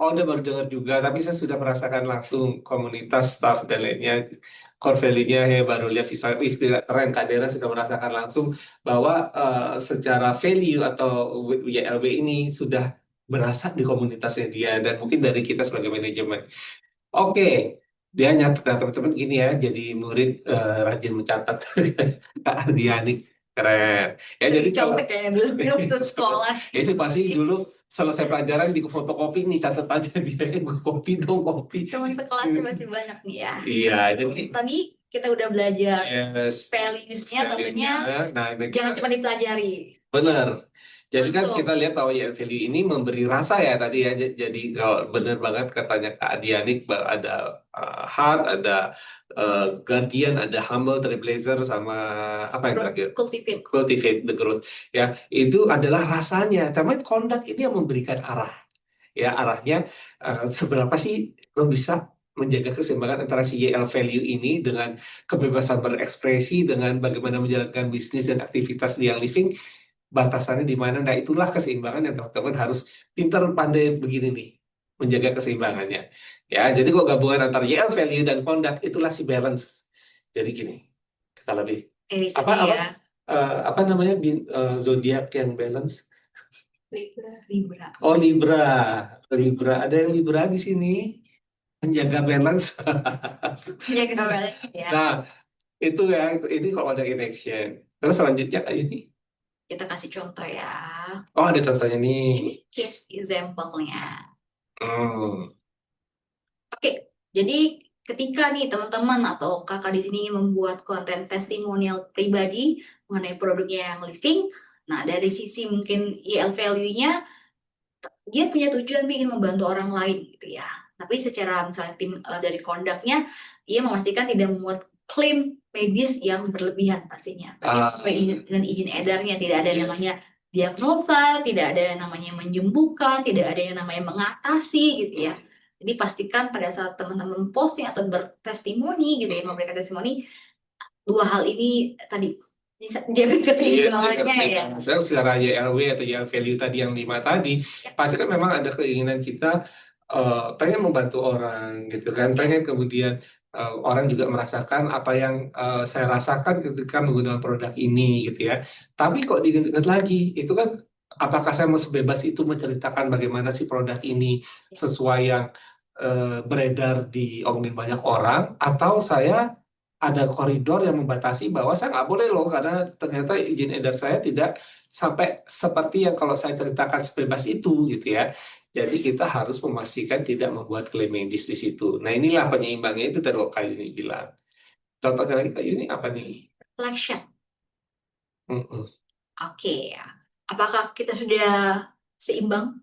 S1: Oh, udah baru dengar juga, tapi saya sudah merasakan langsung komunitas, staff, dan lainnya, core value-nya, ya baru lihat visual, istilah keren, Kak Dera sudah merasakan langsung bahwa secara value atau YLW ini sudah berasa di komunitasnya dia, dan mungkin dari kita sebagai manajemen. Oke, dia nyatet, nah, teman-teman gini ya, jadi murid rajin mencatat, Kak Ardiani, keren. Ya, jadi
S2: Sering
S1: kalau
S2: contek kayaknya dulu waktu sekolah.
S1: ya sih pasti dulu selesai pelajaran di fotokopi nih catat aja dia kopi dong kopi.
S2: Teman sekelasnya masih banyak nih ya.
S1: Iya, jadi
S2: Tadi kita udah belajar
S1: yes,
S2: values-nya, tentunya
S1: value-nya. Nah, ini
S2: jangan
S1: kita
S2: cuma dipelajari.
S1: benar. Jadi kan kita
S2: Langsung
S1: lihat bahwa ya value ini memberi rasa ya tadi ya. Jadi kalau benar banget katanya Kak Adianik bahwa ada heart, ada guardian, ada humble, trailblazer sama apa yang terakhir?
S2: cultivate.
S1: Cultivate the growth. Ya, itu adalah rasanya. Tapi conduct ini yang memberikan arah. Ya arahnya seberapa sih lo bisa menjaga keseimbangan antara si YL value ini dengan kebebasan berekspresi dengan bagaimana menjalankan bisnis dan aktivitas di yang living batasannya di mana. Nah itulah keseimbangan yang teman-teman harus pintar pandai begini nih menjaga keseimbangannya ya. Jadi kok gabungan antara YL value dan conduct itulah si balance. Jadi gini kita lebih apa
S2: Irisannya
S1: apa
S2: ya.
S1: apa namanya zodiak yang balance.
S2: Libra.
S1: Oh Libra, Libra. Ada yang Libra di sini menjaga balance.
S2: Ya kita balik ya.
S1: Nah itu ya, ini kalau ada in action. Terus selanjutnya kayak ini.
S2: Kita kasih contoh ya.
S1: Oh ada contohnya nih.
S2: Ini case example-nya.
S1: Hmm.
S2: Oke, Jadi ketika nih teman-teman atau kakak di sini ingin membuat konten testimonial pribadi mengenai produknya yang living, nah dari sisi mungkin EL value-nya, dia punya tujuan ingin membantu orang lain gitu ya. Tapi secara misalnya tim dari kondaknya, ia memastikan tidak memuat klaim medis yang berlebihan pastinya. Berarti sesuai dengan izin edarnya, tidak ada yang
S1: Yes.
S2: namanya diagnosa, tidak ada yang namanya menyembuhkan, tidak ada yang namanya mengatasi gitu ya. Jadi pastikan pada saat teman-teman posting atau bertestimoni gitu ya, memberikan testimoni, dua hal ini tadi bisa jaga
S1: Yes,
S2: keseimbangannya ya.
S1: saya secara YLW atau YL value tadi yang 5 tadi,
S2: Ya.
S1: pasti kan memang ada keinginan kita pengen membantu orang gitu kan, pengen kemudian orang juga merasakan apa yang saya rasakan ketika menggunakan produk ini gitu ya. Tapi kok diingat lagi, itu kan apakah saya mau sebebas itu menceritakan bagaimana si produk ini sesuai yang beredar diomongin banyak orang, atau saya ada koridor yang membatasi bahwa saya nggak boleh loh karena ternyata izin edar saya tidak sampai seperti yang kalau saya ceritakan sebebas itu gitu ya. Jadi kita harus memastikan tidak membuat klaim medis di situ. Nah inilah penyeimbangnya itu tadi Kak Yuni bilang. Contohnya lagi Kak Yuni apa nih?
S2: Reflection.
S1: Mm-mm.
S2: Oke ya. Apakah kita sudah seimbang?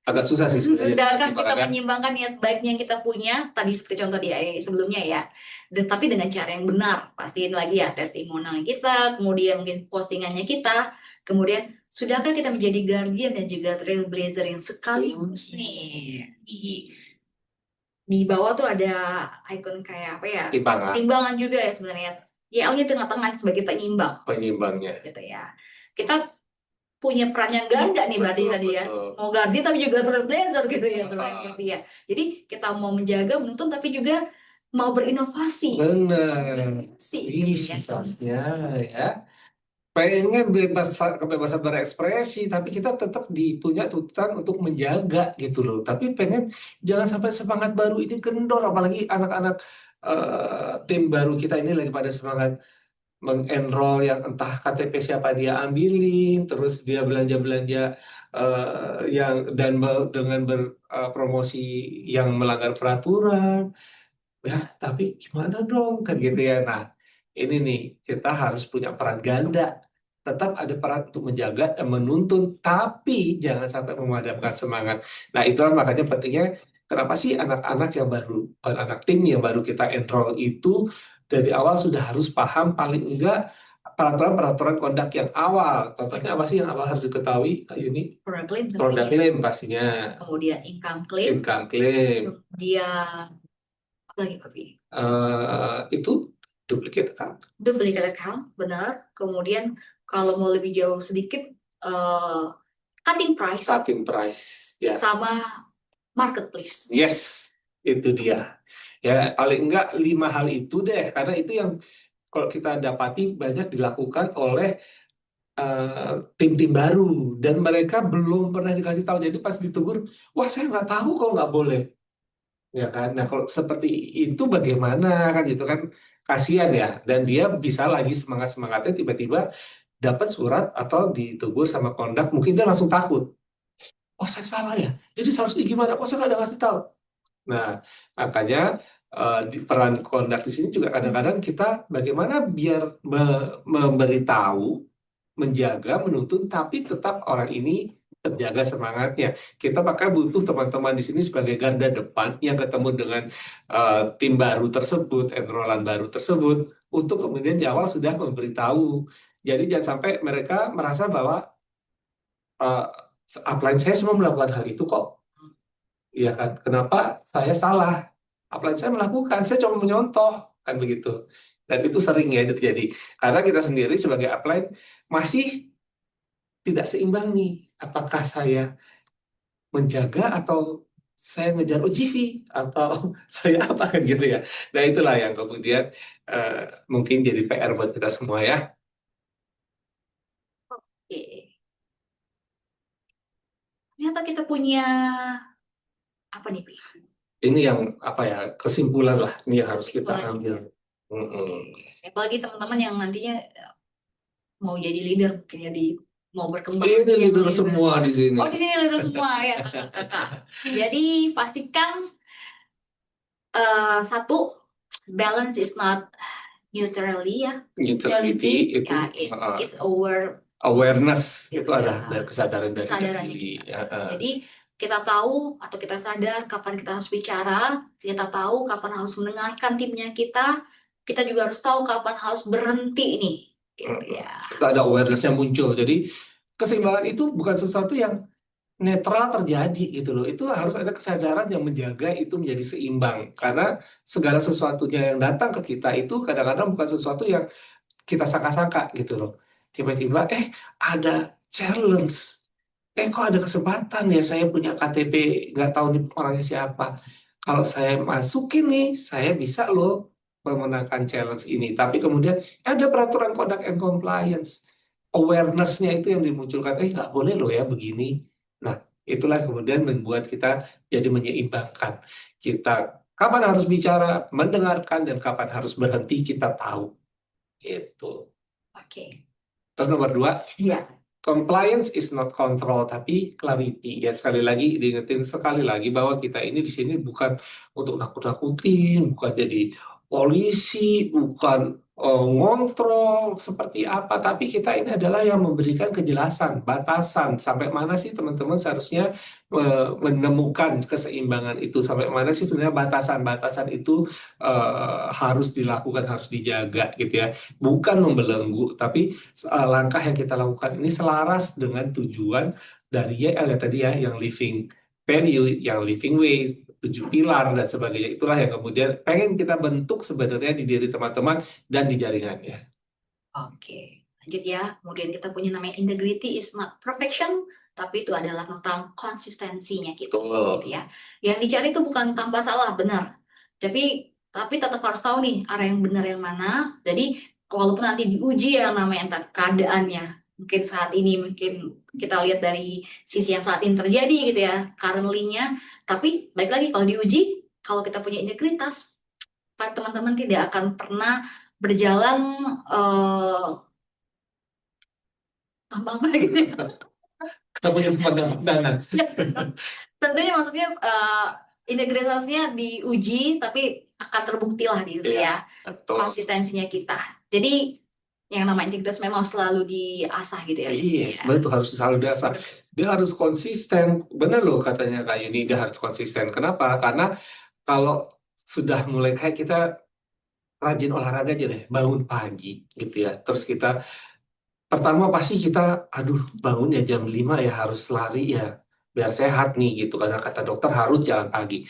S1: Agak susah sih sebenarnya
S2: Sudahkah kita
S1: keseimbangannya.
S2: menyimbangkan niat baik yang kita punya tadi seperti contoh di sebelumnya ya, dan tapi dengan cara yang benar. Pastiin lagi ya testimonial kita, kemudian mungkin postingannya kita, kemudian sudahkah kita menjadi guardian dan juga trailblazer yang sekaligus nih di bawah tuh ada icon kayak apa ya,
S1: Timbangan
S2: timbangan juga ya sebenarnya. Ya, ini tengah-tengah sebagai penyimbang
S1: penyimbangnya.
S2: gitu ya. Kita punya peran yang ganda nih berarti
S1: Betul,
S2: tadi ya,
S1: betul.
S2: mau guardian tapi juga trailblazer gitu ya sebenarnya
S1: Ah,
S2: berarti ya. Jadi kita mau menjaga menuntun tapi juga mau berinovasi
S1: benar.
S2: sih
S1: Ih,
S2: gitu ya.
S1: susahnya ya. Pengen bebas kebebasan berekspresi, tapi kita tetap punya tuntutan untuk menjaga gitu loh. Tapi pengen jangan sampai semangat baru ini kendor, apalagi anak-anak tim baru kita ini lagi pada semangat mengenroll yang entah KTP siapa dia ambilin, terus dia belanja-belanja yang dan dengan berpromosi yang melanggar peraturan. Ya, tapi gimana dong kan gitu ya. Nah, ini nih kita harus punya peran ganda. Tetap ada peran untuk menjaga dan menuntun, tapi jangan sampai memadamkan semangat. Nah, itulah makanya pentingnya kenapa sih anak-anak yang baru, anak tim yang baru kita enroll itu dari awal sudah harus paham paling enggak peraturan-peraturan kondak yang awal. Contohnya apa sih yang awal harus diketahui, Kak Yuni?
S2: Product claim
S1: Produk
S2: tentunya,
S1: claim pastinya,
S2: kemudian income claim,
S1: income claim,
S2: kemudian apa lagi Papi?
S1: itu duplicate account.
S2: Duplicate account, benar. Kemudian kalau mau lebih jauh sedikit, eh, cutting price
S1: Starting price, ya.
S2: sama marketplace.
S1: Yes, itu dia. Ya, paling enggak 5 hal itu deh, karena itu yang kalau kita dapati banyak dilakukan oleh tim-tim baru dan mereka belum pernah dikasih tahu. Jadi pas ditegur, wah saya nggak tahu kalau nggak boleh, ya kan? Nah kalau seperti itu bagaimana kan gitu kan kasihan ya. Dan dia bisa lagi semangat-semangatnya tiba-tiba dapat surat atau ditegur sama kondak, mungkin dia langsung takut. Oh saya salah ya. Jadi seharusnya gimana? Oh saya nggak ada ngasih tahu. Nah, makanya di peran kondak di sini juga kadang-kadang kita bagaimana biar memberitahu, menjaga, menuntun, tapi tetap orang ini terjaga semangatnya. Kita maka butuh teman-teman di sini sebagai garda depan yang ketemu dengan tim baru tersebut, enrollan baru tersebut, untuk kemudian di awal sudah memberitahu. Jadi jangan sampai mereka merasa bahwa uh, upline saya semua melakukan hal itu kok. Iya kan? Kenapa saya salah? Apalagi saya melakukan, saya cuma menyontoh, kan begitu. Dan itu sering ya itu terjadi. Karena kita sendiri sebagai upline masih tidak seimbang nih. Apakah saya menjaga atau saya ngejar OGV atau saya apa kan gitu ya. Nah itulah yang kemudian eh, mungkin jadi PR buat kita semua ya.
S2: Oke. Ternyata kita punya apa nih, Pi?
S1: Ini yang apa ya kesimpulan lah. Ini yang harus kita
S2: Kesimpulannya.
S1: ambil. Mm-mm.
S2: Oke. Apalagi teman-teman yang nantinya mau jadi leader mungkin ya di mau berkembang
S1: Ini
S2: lagi yang
S1: leader
S2: leader.
S1: semua di sini.
S2: Oh, di sini leader semua ya kakak-kakak. Jadi pastikan Satu, balance is not neutrality ya.
S1: Neutrality itu
S2: Ya, it's our
S1: awareness, itu
S2: gitu ya,
S1: adalah kesadaran dari
S2: kesadarannya
S1: diri.
S2: kita. Jadi kita tahu atau kita sadar kapan kita harus bicara, kita tahu kapan harus mendengarkan timnya kita juga harus tahu kapan harus berhenti nih, gitu ya.
S1: Itu ada awareness-nya muncul. Jadi keseimbangan itu bukan sesuatu yang netral terjadi gitu loh. Itu harus ada kesadaran yang menjaga itu menjadi seimbang. Karena segala sesuatunya yang datang ke kita itu kadang-kadang bukan sesuatu yang kita sangka-sangka gitu loh. Tiba-tiba, ada challenge. Kok ada kesempatan ya saya punya KTP, nggak tahu nih orangnya siapa. Kalau saya masukin nih, saya bisa loh memenangkan challenge ini. Tapi kemudian ada peraturan conduct and compliance. Awareness-nya itu yang dimunculkan, nggak boleh loh ya begini. Nah, itulah kemudian membuat kita jadi menyeimbangkan. Kita kapan harus bicara, mendengarkan, dan kapan harus berhenti, kita tahu. Gitu.
S2: Oke.
S1: Terus nomor dua,
S2: Ya.
S1: compliance is not control, tapi clarity. Ya sekali lagi diingetin sekali lagi bahwa kita ini di sini bukan untuk nakut-nakutin, bukan jadi polisi, bukan ngontrol seperti apa, tapi kita ini adalah yang memberikan kejelasan, batasan sampai mana sih teman-teman seharusnya menemukan keseimbangan itu, sampai mana sih sebenarnya batasan-batasan itu harus dilakukan, harus dijaga gitu ya. Bukan membelenggu, tapi langkah yang kita lakukan ini selaras dengan tujuan dari YL ya tadi ya, yang living value, yang living ways, 7 pilar dan sebagainya. Itulah yang kemudian pengen kita bentuk sebenarnya di diri teman-teman dan di jaringannya.
S2: Oke, lanjut ya. Kemudian kita punya namanya integrity is not perfection, tapi itu adalah tentang konsistensinya gitu,
S1: Betul.
S2: gitu ya. Yang dicari itu bukan tanpa salah, benar. Tapi tetap harus tahu nih arah yang benar yang mana. Jadi walaupun nanti diuji yang namanya entar keadaannya, mungkin saat ini mungkin kita lihat dari sisi yang saat ini terjadi gitu ya, currently-nya. Tapi baik lagi kalau diuji, kalau kita punya integritas, teman-teman tidak akan pernah berjalan eh tanpa apa gitu ya.
S1: Kita punya pandangan.
S2: Tentunya maksudnya integritasnya diuji tapi akan terbukti lah gitu ya,
S1: Betul.
S2: konsistensinya kita. Jadi yang namanya integritas memang selalu diasah gitu ya.
S1: Yes,
S2: Ya.
S1: betul, harus selalu dasar. Dia harus konsisten. Benar loh katanya Kak Yuni, dia harus konsisten. Kenapa? Karena kalau sudah mulai kayak kita rajin olahraga aja deh, bangun pagi gitu ya. Terus kita pertama pasti kita, aduh bangun ya jam 5 ya harus lari ya, biar sehat nih gitu. Karena kata dokter harus jalan pagi.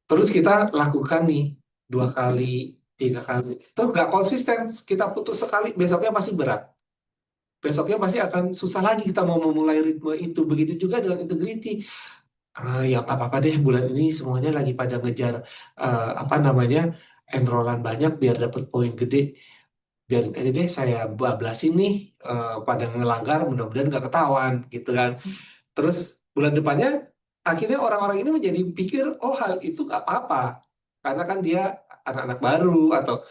S1: Terus kita lakukan nih 2 kali, 3 kali. Terus nggak konsisten, kita putus sekali, besoknya pasti berat. Besoknya pasti akan susah lagi kita mau memulai ritme itu. Begitu juga dengan integrity. Ya nggak apa-apa deh, bulan ini semuanya lagi pada ngejar apa namanya, enrollan banyak biar dapat poin gede. Biarin aja deh saya bablasin nih, pada ngelanggar, mudah-mudahan nggak ketahuan gitu kan. Terus bulan depannya akhirnya orang-orang ini menjadi pikir, oh hal itu nggak apa-apa karena kan dia anak-anak baru, atau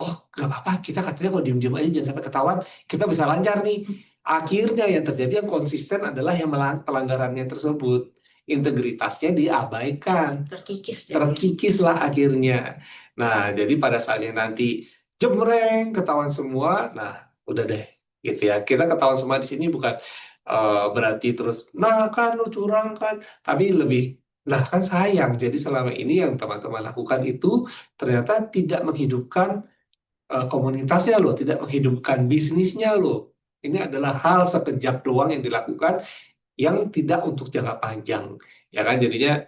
S1: oh nggak apa-apa, kita katanya kalau diem-diem aja jangan sampai ketahuan, kita bisa lancar nih. Akhirnya yang terjadi yang konsisten adalah yang pelanggarannya tersebut, integritasnya diabaikan,
S2: Terkikis jadi.
S1: terkikis lah akhirnya. Nah, jadi pada saatnya nanti jemreng ketahuan semua, nah udah deh gitu ya. Kita ketahuan semua di sini bukan berarti terus, nah kan lu curang kan, tapi lebih, nah kan sayang. Jadi selama ini yang teman-teman lakukan itu ternyata tidak menghidupkan komunitasnya loh, tidak menghidupkan bisnisnya loh. Ini adalah hal sekejap doang yang dilakukan, yang tidak untuk jangka panjang, ya kan? Jadinya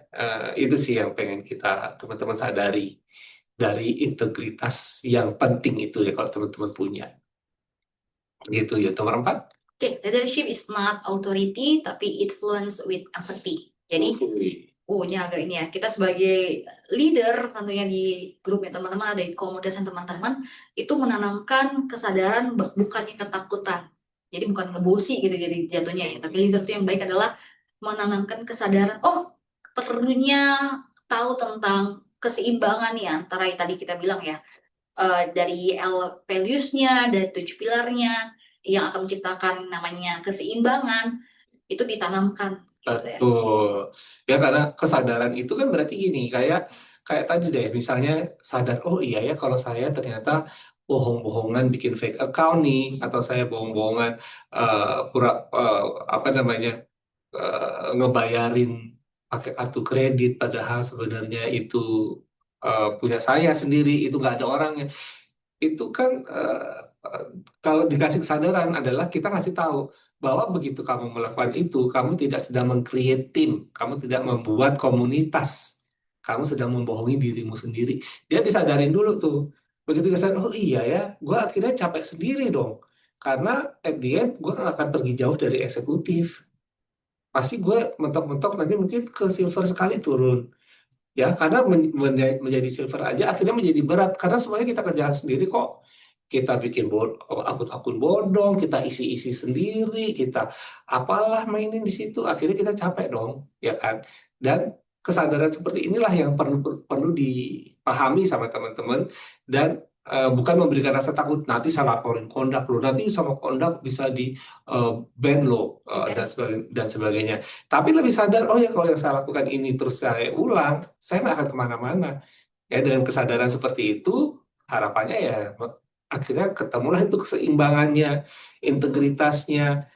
S1: itu sih yang pengen kita teman-teman sadari dari integritas yang penting itu ya kalau teman-teman punya. Gitu ya, nomor 4.
S2: Oke, leadership is not authority tapi influence with empathy. Jadi ini agak ini ya. Kita sebagai leader tentunya di grupnya teman-teman, ada di komunitas teman-teman, itu menanamkan kesadaran bukannya ketakutan. Jadi bukan ngebosi gitu jadi jatuhnya ya. Tapi leader itu yang baik adalah menanamkan kesadaran, oh perlunya tahu tentang keseimbangan ya antara yang tadi kita bilang ya, dari L values-nya, dari 7 pilarnya yang akan menciptakan namanya keseimbangan, itu ditanamkan gitu ya.
S1: Betul. Ya karena kesadaran itu kan berarti gini, kayak Kayak tadi deh, misalnya sadar, oh iya ya kalau saya ternyata bohong-bohongan bikin fake account nih, atau saya bohong-bohongan pura apa namanya ngebayarin pakai kartu kredit, padahal sebenarnya itu punya saya sendiri, itu nggak ada orangnya. Itu kan eh, kalau dikasih kesadaran adalah kita ngasih tahu bahwa begitu kamu melakukan itu, kamu tidak sedang meng-create tim, kamu tidak membuat komunitas, kamu sedang membohongi dirimu sendiri. Dia disadarin dulu tuh. Begitu dia sadar, oh iya ya, gue akhirnya capek sendiri dong. Karena at the end, gue nggak akan pergi jauh dari eksekutif. Pasti gue mentok-mentok nanti mungkin ke silver sekali turun. Ya, karena menjadi silver aja akhirnya menjadi berat karena semuanya kita kerjakan sendiri kok. Kita bikin akun-akun bodong, kita isi-isi sendiri, kita apalah mainin di situ, akhirnya kita capek dong, ya kan? Dan kesadaran seperti inilah yang perlu perlu dipahami sama teman-teman dan bukan memberikan rasa takut nanti saya laporin kondak lo, nanti sama kondak bisa di ban lo dan sebagainya. Tapi lebih sadar, oh ya kalau yang saya lakukan ini terus saya ulang, saya nggak akan kemana-mana. Ya dengan kesadaran seperti itu, harapannya ya akhirnya ketemulah itu keseimbangannya, integritasnya,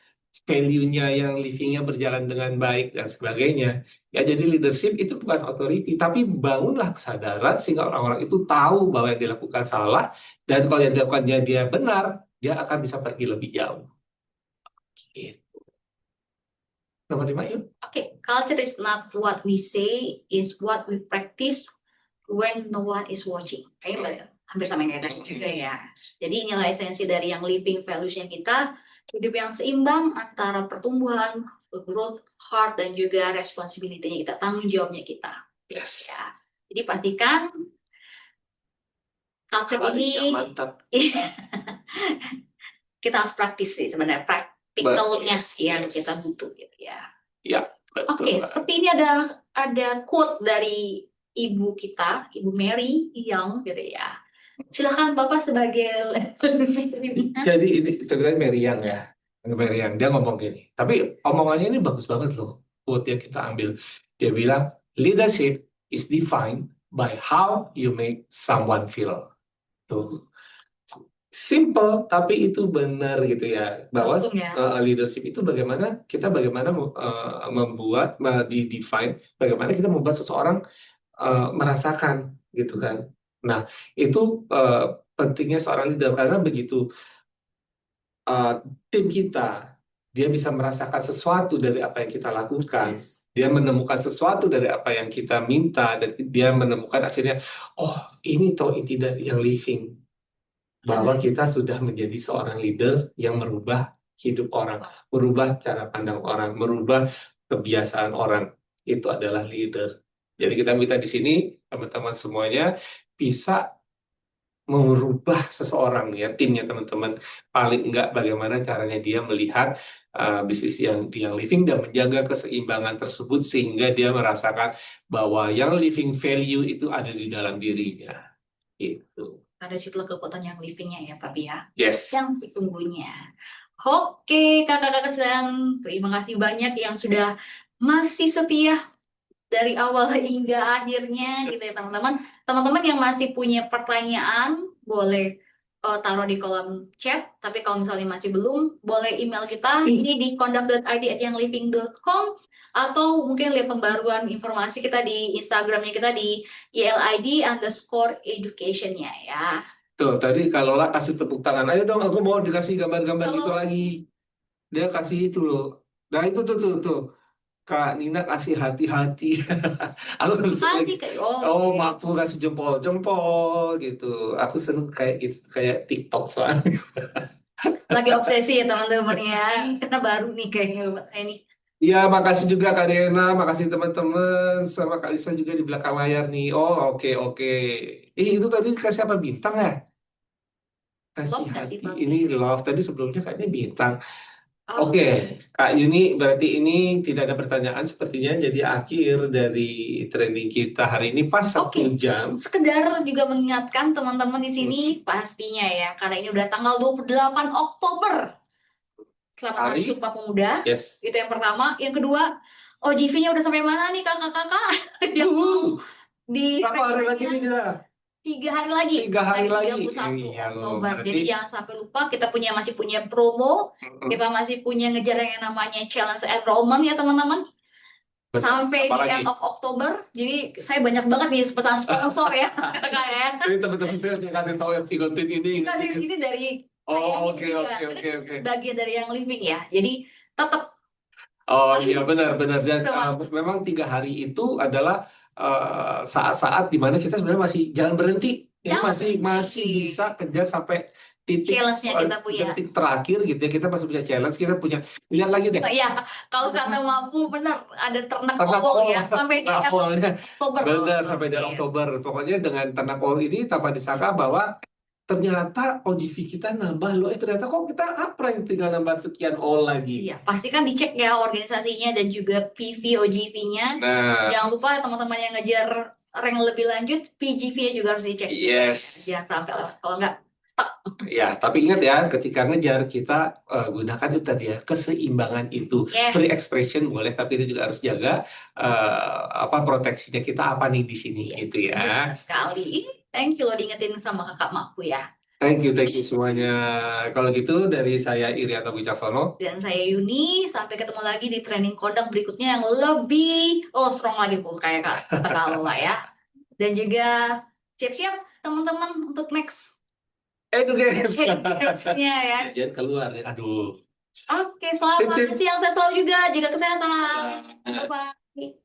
S1: value-nya yang living-nya berjalan dengan baik dan sebagainya. Ya jadi leadership itu bukan authority, tapi bangunlah kesadaran sehingga orang-orang itu tahu bahwa yang dilakukan salah dan kalau yang dilakukannya dia benar, dia akan bisa pergi lebih jauh. Gitu. Nomor 5 yuk.
S2: Oke, culture is not what we say, is what we practice when no one is watching. Kayaknya hampir sama yang kayak tadi juga ya. Jadi inilah esensi dari yang living values-nya kita, hidup yang seimbang antara pertumbuhan, growth, heart, dan juga responsibility-nya kita, tanggung jawabnya kita.
S1: Yes.
S2: Ya. Jadi pastikan culture ini
S1: mantap.
S2: kita harus praktis sih sebenarnya, practicalnya
S1: Yes,
S2: yang
S1: yes.
S2: kita butuh gitu ya.
S1: Ya, betul.
S2: Oke, seperti ini ada quote dari ibu kita, Ibu Mary Young gitu ya. Silakan Bapak sebagai
S1: Jadi ini ceritanya Meriang ya. Meriang, dia ngomong gini. Tapi omongannya ini bagus banget loh. Quote yang kita ambil. Dia bilang, leadership is defined by how you make someone feel. Tuh. Simple, tapi itu benar gitu ya. Bahwa
S2: langsung ya.
S1: leadership itu bagaimana membuat, di-define, bagaimana kita membuat seseorang merasakan gitu kan. Nah, itu pentingnya seorang leader karena begitu tim kita dia bisa merasakan sesuatu dari apa yang kita lakukan, dia menemukan sesuatu dari apa yang kita minta dan dia menemukan akhirnya, oh ini toh inti dari yang living, bahwa kita sudah menjadi seorang leader yang merubah hidup orang, merubah cara pandang orang, merubah kebiasaan orang. Itu adalah leader. Jadi kita minta di sini teman-teman semuanya bisa merubah seseorang ya, timnya teman-teman, paling enggak bagaimana caranya dia melihat bisnis yang living dan menjaga keseimbangan tersebut sehingga dia merasakan bahwa yang living value itu ada di dalam dirinya. Itu.
S2: Ada situ kekuatan yang livingnya ya, Papi ya.
S1: Yes.
S2: Yang sesungguhnya. Oke, kakak-kakak sedang terima kasih banyak yang sudah masih setia dari awal hingga akhirnya gitu ya teman-teman. Teman-teman yang masih punya pertanyaan boleh taruh di kolom chat. Tapi kalau misalnya masih belum, boleh email kita ini di conduct.id@yangliving.com atau mungkin lihat pembaruan informasi kita di Instagramnya kita di YLID_education-nya ya.
S1: Tuh, tadi kalau lah kasih tepuk tangan, ayo dong aku mau dikasih gambar-gambar gitu lagi. Dia kasih itu loh. Nah itu tuh. Kak Nina kasih hati-hati. Aku
S2: Kasih kayak
S1: oh mampu kasih jempol-jempol gitu. Aku seneng kayak gitu, kayak TikTok soalnya.
S2: lagi obsesi ya teman-teman ya. Karena baru nih kayaknya buat saya nih.
S1: Iya, makasih juga Kak Dena, makasih teman-teman, sama Kak Lisa juga di belakang layar nih. Oh, oke. Itu tadi kasih apa bintang ya? Kasih
S2: Love
S1: hati.
S2: kasih Papi.
S1: Ini love tadi sebelumnya kayaknya bintang.
S2: Oh.
S1: Oke, Kak Yuni, berarti ini tidak ada pertanyaan sepertinya. Jadi akhir dari training kita hari ini pas 1 jam.
S2: Sekedar juga mengingatkan teman-teman di sini pastinya ya, karena ini udah tanggal 28 Oktober. Selamat Hari Sumpah Pemuda.
S1: Yes.
S2: Itu yang pertama. Yang kedua, OGV-nya udah sampai mana nih kakak-kakak? Yang mau di
S1: Berapa hari lagi nih kita?
S2: 3 hari lagi,
S1: 3 hari lagi.
S2: 31
S1: Iya loh,
S2: Oktober. Jadi
S1: berarti
S2: jangan sampai lupa kita masih punya promo, kita masih punya ngejar yang namanya challenge enrollment ya teman-teman.
S1: benar.
S2: Sampai di
S1: Apalagi?
S2: end of Oktober. Jadi saya banyak banget nih pesan sponsor ya, kayak.
S1: Ini teman-teman saya kasih tahu yang ikutin ini.
S2: Kasih
S1: Ikutin.
S2: ini dari saya
S1: Oh,
S2: ini
S1: oke,
S2: juga,
S1: oke,
S2: karena
S1: oke,
S2: kita
S1: oke.
S2: bagian dari yang living ya. Jadi tetap
S1: Oh iya benar-benar dan
S2: semangat.
S1: memang 3 hari itu adalah saat-saat di mana kita sebenarnya masih jangan berhenti, ini
S2: Jangan
S1: masih masih
S2: berhenti.
S1: bisa kejar sampai titik
S2: Challenge-nya kita punya.
S1: detik terakhir gitu ya, kita masih punya challenge, kita punya lihat lagi deh
S2: Nah, ya, kalau kata mampu benar ada ternak
S1: ternak
S2: owol
S1: owl
S2: ya sampai di end of
S1: awalnya
S2: Oktober.
S1: benar sampai di
S2: Oke.
S1: Oktober pokoknya dengan ternak owl ini tanpa disangka bahwa ternyata OGV kita nambah loh, ternyata kok kita uprank tinggal nambah sekian all lagi.
S2: Iya, pastikan dicek ya organisasinya dan juga PV OGV-nya.
S1: Nah,
S2: Jangan lupa teman-teman yang ngejar rank lebih lanjut, PGV-nya juga harus dicek.
S1: yes.
S2: Jangan sampai lah. Kalau nggak, stuck.
S1: Ya, tapi ingat ya, ketika ngejar kita gunakan itu tadi ya, keseimbangan itu.
S2: Yes.
S1: Free expression boleh, tapi itu juga harus jaga apa proteksinya kita apa nih di sini
S2: Iya,
S1: gitu ya.
S2: benar sekali. Thank you loh diingetin sama kakak makku ya.
S1: Thank you semuanya. Kalau gitu dari saya Irianto Wicaksono.
S2: Dan saya Yuni, sampai ketemu lagi di training conduct berikutnya yang lebih strong lagi kayak kata Kala ya. Dan juga siap-siap teman-teman untuk next
S1: Edu Games.
S2: gamesnya ya.
S1: Jangan keluar ya. Aduh.
S2: Oke, selamat
S1: Sip, sip.
S2: siang saya selalu juga, jaga kesehatan. Bye-bye.